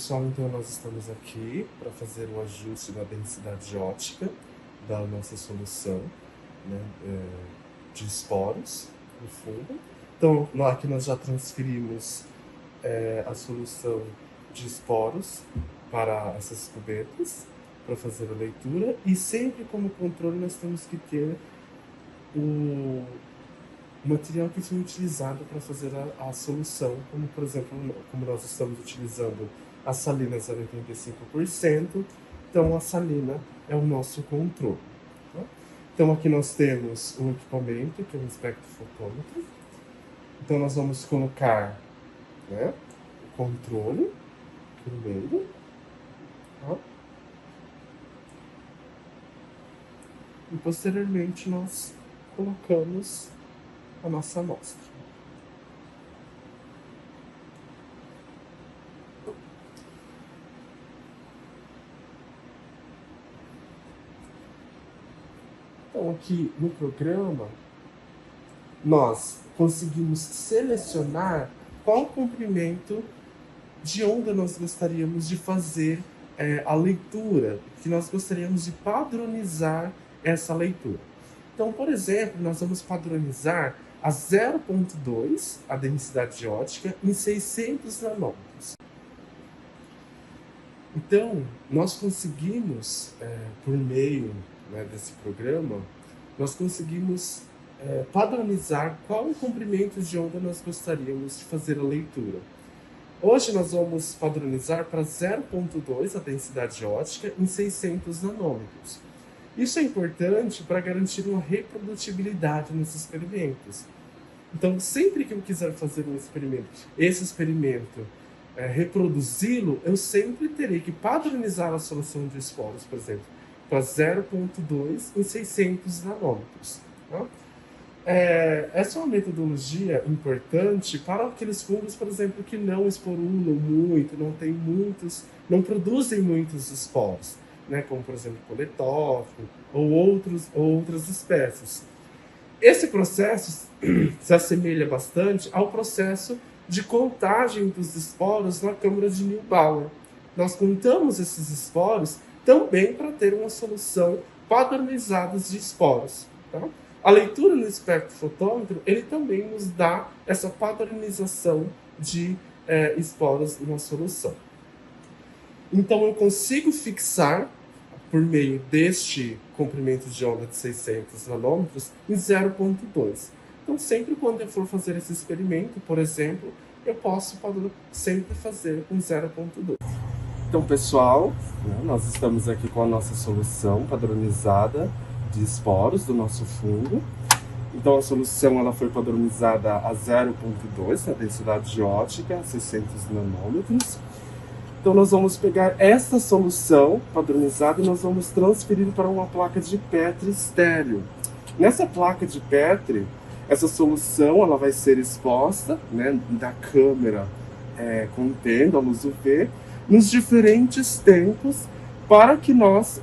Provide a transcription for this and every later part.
pessoal, então nós estamos aqui para fazer o ajuste da densidade ótica da nossa solução, né, de esporos no fundo. Então aqui nós já transferimos a solução de esporos para essas cubetas para fazer a leitura, e sempre como controle nós temos que ter o material que foi utilizado para fazer a solução, como por exemplo, como nós estamos utilizando a salina 0,85%, então a salina é o nosso controle. Tá? Então aqui nós temos um equipamento, que é um espectrofotômetro. Então nós vamos colocar, né, o controle primeiro. Tá? E posteriormente nós colocamos a nossa amostra. Então aqui no programa nós conseguimos selecionar qual comprimento de onda nós gostaríamos de fazer a leitura, que nós gostaríamos de padronizar essa leitura. Então, por exemplo, nós vamos padronizar a 0,2, a densidade ótica, em 600 nanômetros. Então, nós conseguimos, por meio, né, desse programa, nós conseguimos padronizar qual o comprimento de onda nós gostaríamos de fazer a leitura. Hoje nós vamos padronizar para 0,2 a densidade ótica em 600 nanômetros. Isso é importante para garantir uma reprodutibilidade nos experimentos. Então, sempre que eu quiser fazer um experimento, esse experimento reproduzi-lo, eu sempre terei que padronizar a solução de esporos, por exemplo, para 0,2 em 600 nanômetros. Tá? Essa é uma metodologia importante para aqueles fungos, por exemplo, que não esporulam muito, não produzem muitos esporos, né, como por exemplo coletófilo ou outras espécies. Esse processo se assemelha bastante ao processo de contagem dos esporos na câmara de Neubauer. Nós contamos esses esporos também para ter uma solução padronizada de esporos. Tá? A leitura no espectrofotômetro, ele também nos dá essa padronização de esporos na solução. Então eu consigo fixar, por meio deste comprimento de onda de 600 nanômetros, em 0,2. Então sempre quando eu for fazer esse experimento, por exemplo, eu posso sempre fazer com 0,2. Então pessoal, nós estamos aqui com a nossa solução padronizada de esporos do nosso fungo. Então a solução ela foi padronizada a 0,2 na densidade ótica, 600 nanômetros. Então nós vamos pegar essa solução padronizada e nós vamos transferir para uma placa de Petri estéreo. Nessa placa de Petri, essa solução ela vai ser exposta, né, da câmera contendo a luz UV nos diferentes tempos para que nós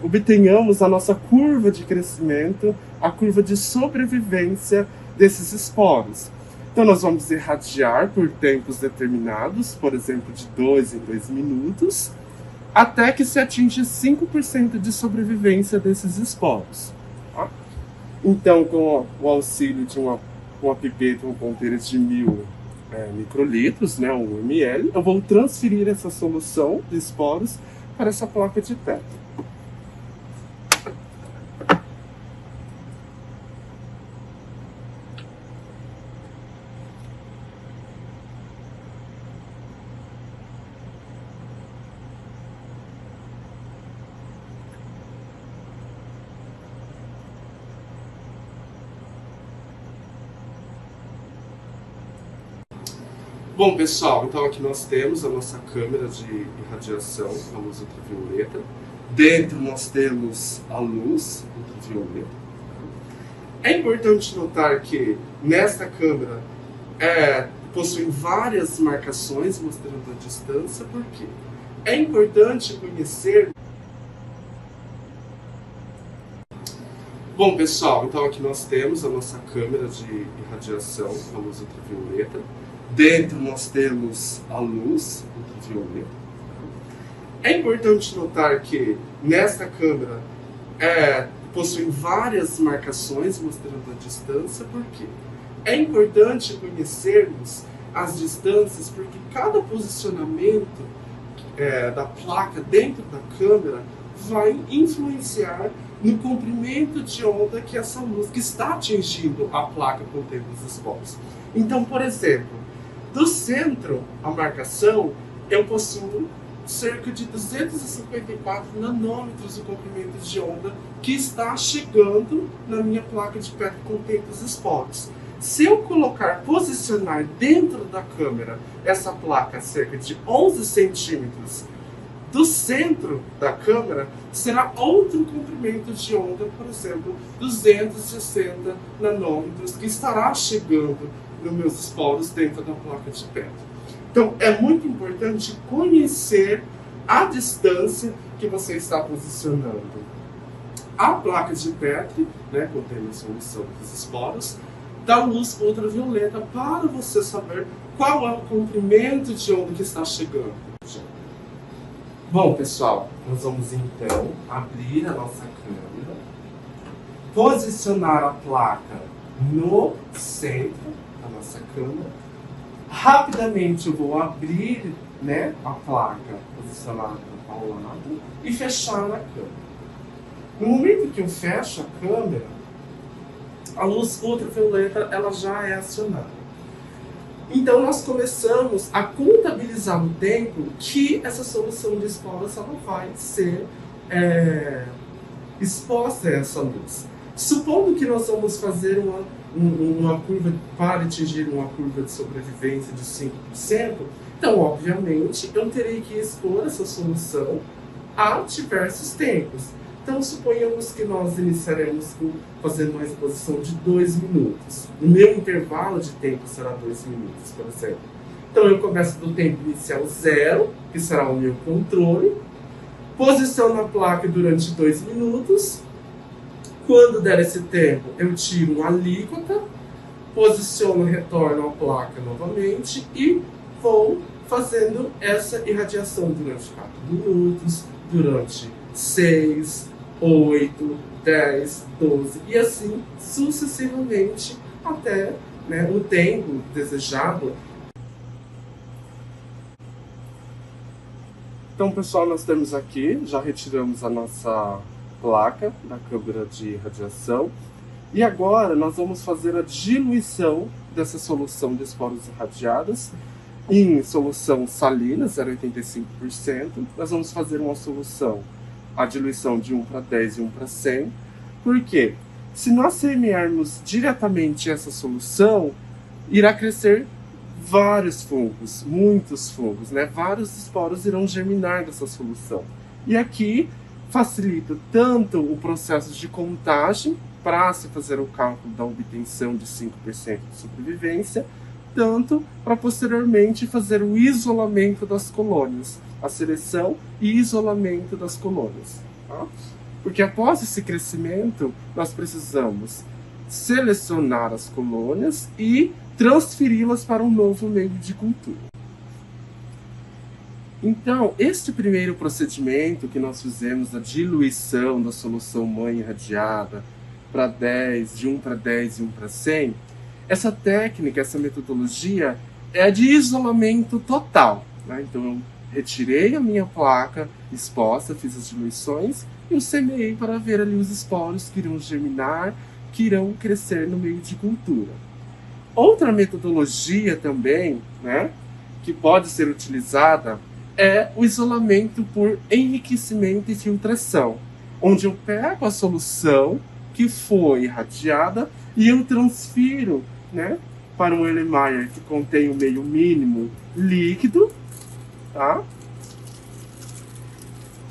obtenhamos a nossa curva de crescimento, a curva de sobrevivência desses esporos. Então nós vamos irradiar por tempos determinados, por exemplo, de 2 em 2 minutos, até que se atinja 5% de sobrevivência desses esporos. Tá? Então, com o auxílio de uma pipeta, uma ponteira de 1000 microlitros, né, 1 ml, eu vou transferir essa solução de esporos para essa placa de Petri. Bom, pessoal, então aqui nós temos a nossa câmera de irradiação, a luz ultravioleta. Dentro nós temos a luz ultravioleta. É importante notar que nesta câmera possui várias marcações mostrando a distância, porque é importante conhecer. Bom, pessoal, então aqui nós temos a nossa câmera de irradiação, a luz ultravioleta. Dentro nós temos a luz ultravioleta. É importante notar que nesta câmera possui várias marcações mostrando a distância, porque é importante conhecermos as distâncias, porque cada posicionamento da placa dentro da câmera vai influenciar no comprimento de onda que essa luz que está atingindo a placa contendo os esporos. Então, por exemplo, do centro à marcação, eu possuo cerca de 254 nanômetros de comprimento de onda que está chegando na minha placa de PET contendo os esporos. Se eu posicionar dentro da câmera essa placa a cerca de 11 centímetros do centro da câmera, será outro comprimento de onda, por exemplo, 260 nanômetros, que estará chegando nos meus esporos dentro da placa de PET. Então, é muito importante conhecer a distância que você está posicionando a placa de PET, né, contendo a solução dos esporos, da luz ultravioleta, para você saber qual é o comprimento de onda que está chegando. Bom, pessoal, nós vamos então abrir a nossa câmera, posicionar a placa no centro da nossa câmera. Rapidamente eu vou abrir, né, a placa posicionada ao lado e fechar na câmera. No momento que eu fecho a câmera, a luz ultravioleta ela já é acionada. Então nós começamos a contabilizar o tempo que essa solução de esporos ela vai ser exposta a essa luz. Supondo que nós vamos fazer uma curva para atingir uma curva de sobrevivência de 5%, então obviamente eu terei que expor essa solução a diversos tempos. Então, suponhamos que nós iniciaremos fazendo uma exposição de 2 minutos. O meu intervalo de tempo será 2 minutos, por exemplo. Então, eu começo do tempo inicial 0, que será o meu controle, posiciono a placa durante 2 minutos. Quando der esse tempo, eu tiro uma alíquota, posiciono, retorno a placa novamente e vou fazendo essa irradiação durante 4 minutos, durante 6, 8, 10, 12 e assim sucessivamente até, né, o tempo desejado. Então, pessoal, nós temos aqui, já retiramos a nossa placa da câmera de radiação e agora nós vamos fazer a diluição dessa solução de esporos irradiados em solução salina, 0,85%. Nós vamos fazer uma solução, a diluição de 1 para 10 e 1 para 100. Por quê? Se nós semearmos diretamente essa solução, irá crescer vários fungos, muitos fungos, né? Vários esporos irão germinar dessa solução. E aqui facilita tanto o processo de contagem, para se fazer o cálculo da obtenção de 5% de sobrevivência, tanto para posteriormente fazer o isolamento das colônias, a seleção e isolamento das colônias. Tá? Porque após esse crescimento, nós precisamos selecionar as colônias e transferi-las para um novo meio de cultura. Então, este primeiro procedimento que nós fizemos, a diluição da solução mãe irradiada para 10, de 1 para 10 e 1 para 100, essa técnica, essa metodologia é de isolamento total. Né? Então, eu retirei a minha placa exposta, fiz as diluições e eu semeei para ver ali os esporos que irão germinar, que irão crescer no meio de cultura. Outra metodologia também, né, que pode ser utilizada é o isolamento por enriquecimento e filtração, onde eu pego a solução que foi irradiada e eu transfiro, né, para um Erlenmeyer que contém o meio mínimo líquido, tá?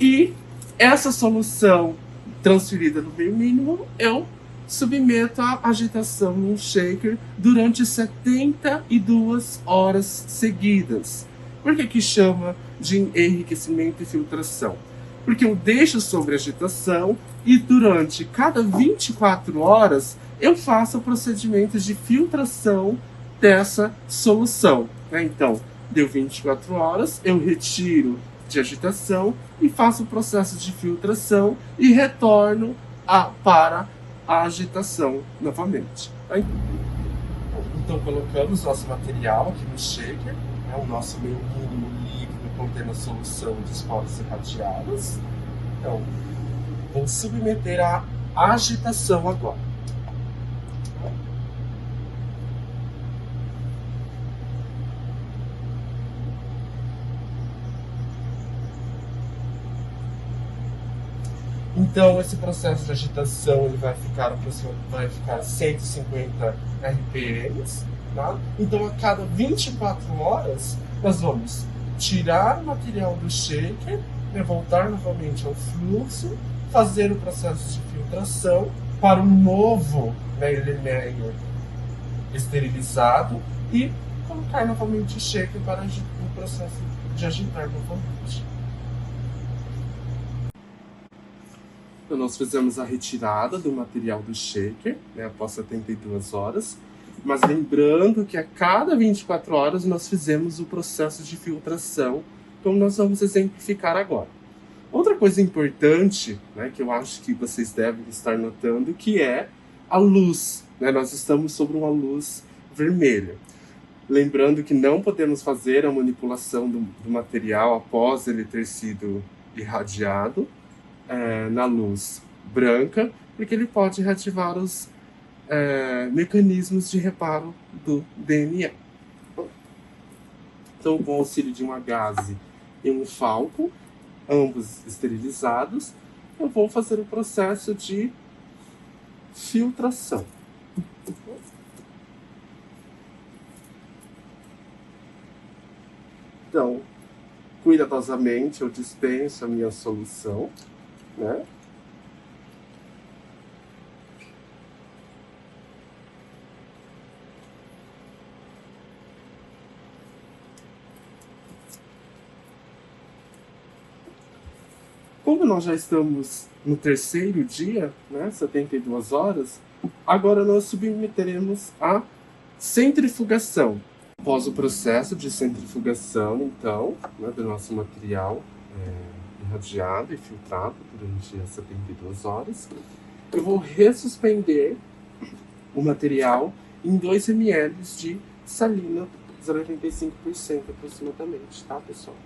E essa solução transferida no meio mínimo eu submeto à agitação num shaker durante 72 horas seguidas. Por que chama de enriquecimento e filtração? Porque eu deixo sobre agitação e durante cada 24 horas eu faço procedimentos de filtração dessa solução, né? Então, deu 24 horas, eu retiro de agitação e faço o processo de filtração e retorno para a agitação novamente. Então colocamos nosso material aqui no shaker, né, o nosso meio mínimo líquido contendo a solução de esporas irradiadas. Então, vou submeter à agitação agora. Então, esse processo de agitação ele vai ficar 150 RPMs. Tá? Então, a cada 24 horas, nós vamos tirar o material do shaker, né, voltar novamente ao fluxo, fazer o processo de filtração para um novo layer esterilizado e colocar novamente o shaker para o processo de agitar novamente. Então, nós fizemos a retirada do material do shaker, né, após 72 horas, mas lembrando que a cada 24 horas nós fizemos o processo de filtração, como nós vamos exemplificar agora. Outra coisa importante, né, que eu acho que vocês devem estar notando, que é a luz. Né, nós estamos sobre uma luz vermelha. Lembrando que não podemos fazer a manipulação do material após ele ter sido irradiado na luz branca, porque ele pode reativar os mecanismos de reparo do DNA. Então, com o auxílio de uma gaze e um falco, ambos esterilizados, eu vou fazer o processo de filtração. Então, cuidadosamente eu dispenso a minha solução, né? Como nós já estamos no terceiro dia, né, 72 horas, agora nós submeteremos a centrifugação. Após o processo de centrifugação, então, né, do nosso material irradiado e filtrado durante as 72 horas, eu vou ressuspender o material em 2 ml de salina 0,85% aproximadamente, tá, pessoal?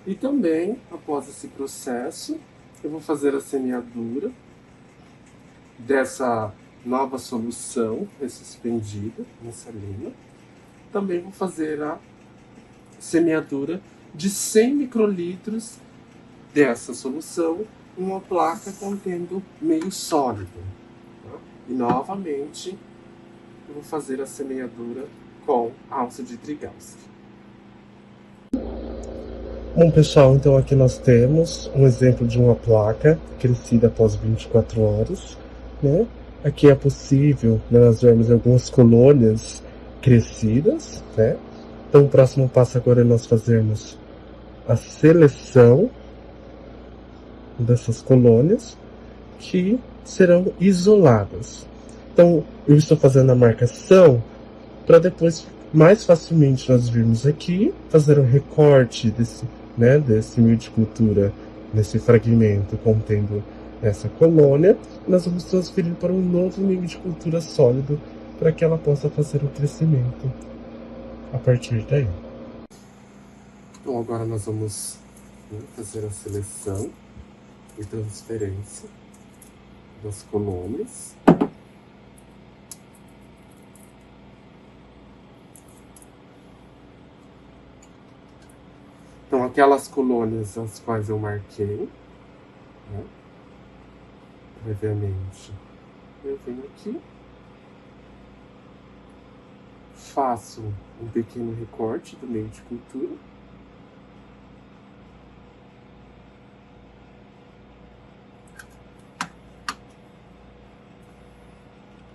E também, após esse processo, eu vou fazer a semeadura dessa nova solução ressuspendida na salina. Também vou fazer a semeadura de 100 microlitros dessa solução em uma placa contendo meio sólido. Tá? E novamente eu vou fazer a semeadura com alça de Drygalski. Bom, pessoal, então aqui nós temos um exemplo de uma placa crescida após 24 horas, né? Aqui é possível, né, nós vermos algumas colônias crescidas, né? Então o próximo passo agora é nós fazermos a seleção dessas colônias que serão isoladas. Então eu estou fazendo a marcação para depois mais facilmente nós virmos aqui, fazer um recorte desse meio de cultura, nesse fragmento contendo essa colônia, nós vamos transferir para um novo meio de cultura sólido para que ela possa fazer o crescimento a partir daí. Então agora nós vamos fazer a seleção e transferência das colônias. aquelas colônias as quais eu marquei, né, previamente. Eu venho aqui, faço um pequeno recorte do meio de cultura.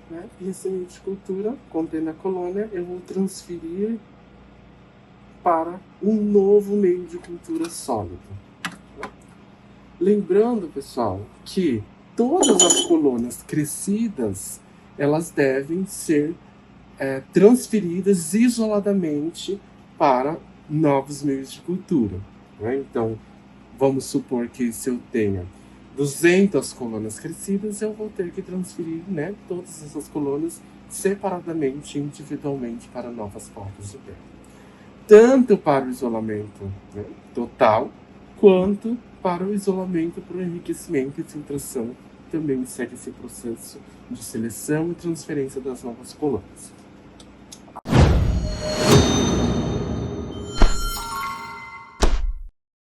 Né? E esse meio de cultura, contendo a colônia, eu vou transferir para um novo meio de cultura sólido. Lembrando, pessoal, que todas as colônias crescidas, elas devem ser transferidas isoladamente para novos meios de cultura. Né? Então, vamos supor que se eu tenha 200 colônias crescidas, eu vou ter que transferir, né, todas essas colônias separadamente, individualmente, para novas portas de terra. Tanto para o isolamento, né, total, quanto para o isolamento, para o enriquecimento e filtração, também segue esse processo de seleção e transferência das novas colônias.